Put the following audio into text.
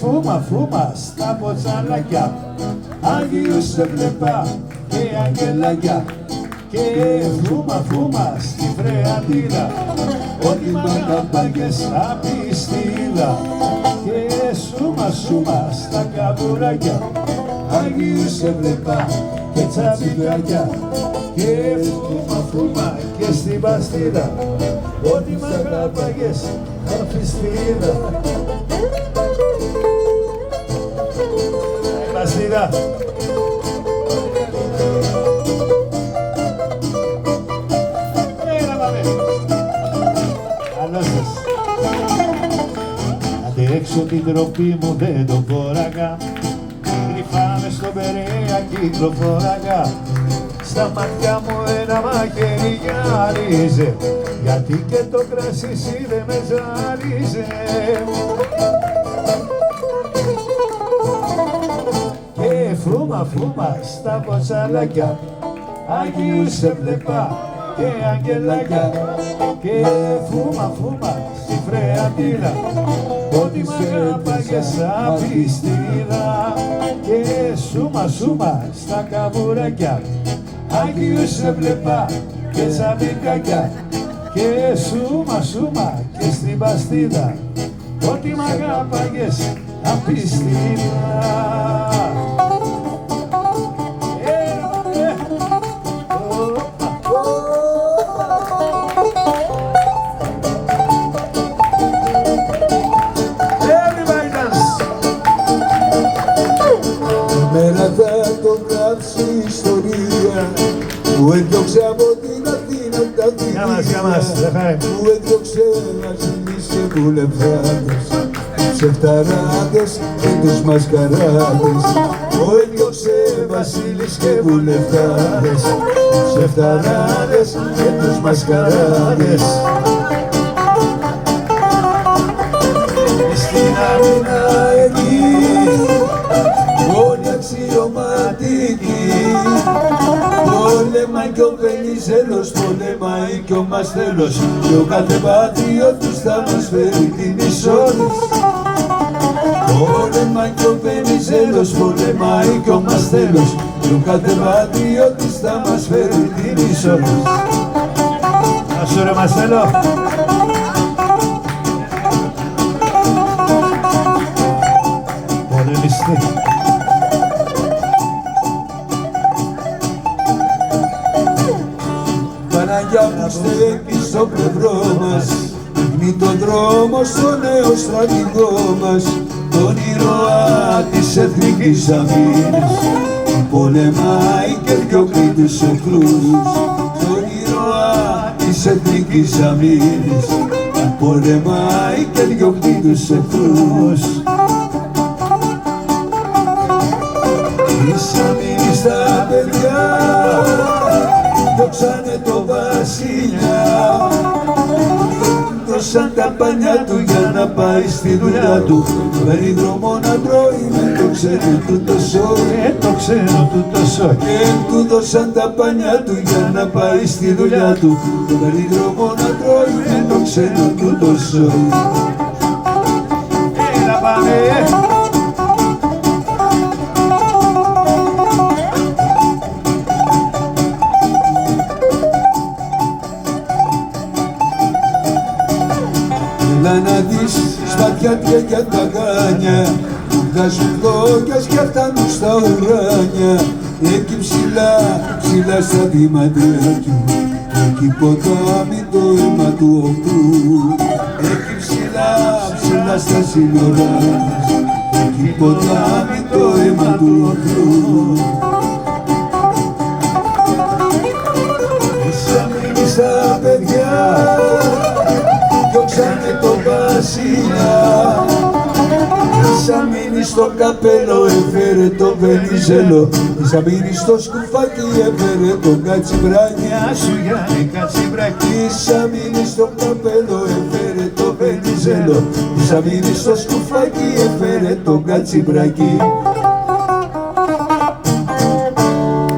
φούμα φούμα στα ποτσαλάκια, Άγιους έβλεπα και αγγελάκια. Και φούμα φούμα στη Φρεατίδα, ότι μ' αγαπάγες απιστίδα. Και σούμα σούμα στα καβουράκια, Άγιους έβλεπα και τσαμπικάκια. Και φούμα φούμα και στην Παστίδα, ότι μ' αγαπάγες απιστίδα. Παστίδα. Αντέξω την τροπή μου δεν το φόραγα, κρυφά μες στον Περαία κυκλοφόραγα. Στα μάτια μου ένα μαχαίρι γυάλιζε, γιατί και το κρασί εσύ δεν με ζάλιζε. Και φούμα φούμα στα ποτσαλάκια, Άγιους έβλεπα και αγγελάκια. Και φούμα φούμα στη Φρεατίδα, ότι μ' αγαπάγες απιστίδα. Και σούμα σούμα στα καβουράκια, Άγιους έβλεπα και τσαμπικάκια. Και σούμα σούμα και στην Παστίδα, ότι μ' αγαπάγες απιστίδα. Μέρα θα το γράψει ιστορία, που έδιωξε από την Αθήνα τα δυτικά, που έδιωξε βασίλεις και βουλευτάδες, ψευταράδες και τους μασκαράδες. Που έδιωξε βασίλεις και βουλευτάδες, ψευταράδες και τους μασκαράδες. Στην άμυνα εκεί όλοι αξιωματικοί, πόλεμα κι ο Βενιζέλος, πολεμάει κι ο Μαστέλος, κι ο κάθε πατριώτης θα μας φέρει την ισόρρηση. Πόλεμα κι ο Βενιζέλος, πολεμάει κι ο Μαστέλος, κι ο κάθε πατριώτης θα μας φέρει την ισόρρηση. Να σου ρε Μαστέλο. Πολεμιστή. Παναγιά μου στέκει στο πλευρό μας, δείχνει τον δρόμο στο νέο στρατηγό μας, τον ήρωα της εθνικής αμήνης, πολεμάει και διώχνει τους εχθρούς. Τον ήρωα της εθνικής αμήνης, πολεμάει και διώχνει τους εχθρούς. Της αμήνης τα παιδιά διώξανε το βασιλιά, δώσαν τα πανιά του για να πάει στη δουλειά του. Παίρνει δρόμο να τρώει με το ξένο του το σόι, Το ξέρω του το σόι. και του δώσαν τα πανιά του για να πάει στη δουλειά του. Παίρνει δρόμο να τρώει με το ξένο του το σόι. Έλα πάμε. Έλα να δεις σπατιάτια για τα γάνια, βγάζουν φλόγιας και φτάνουν στα ουράνια. Εκεί ψηλά, ψηλά στα δήματρια του, εκεί ποτάμι το αίμα του οχτού. Εκεί ψηλά, ψηλά στα σύνορά μας, εκεί ποτάμι το αίμα του οχτού. Στα παιδιά διώξανε το βασιλιά, σαν μείνει στο καπέλο έφερε το Βενιζέλο, σαν μείνει στο σκουφάκι έφερε τον Κατσιμπράκι. Γεια σου Γιάννη Κατσιμπράκι. Σαν μείνει στο καπέλο έφερε το Βενιζέλο, σαν μείνει στο σκουφάκι έφερε τον Κατσιμπράκι.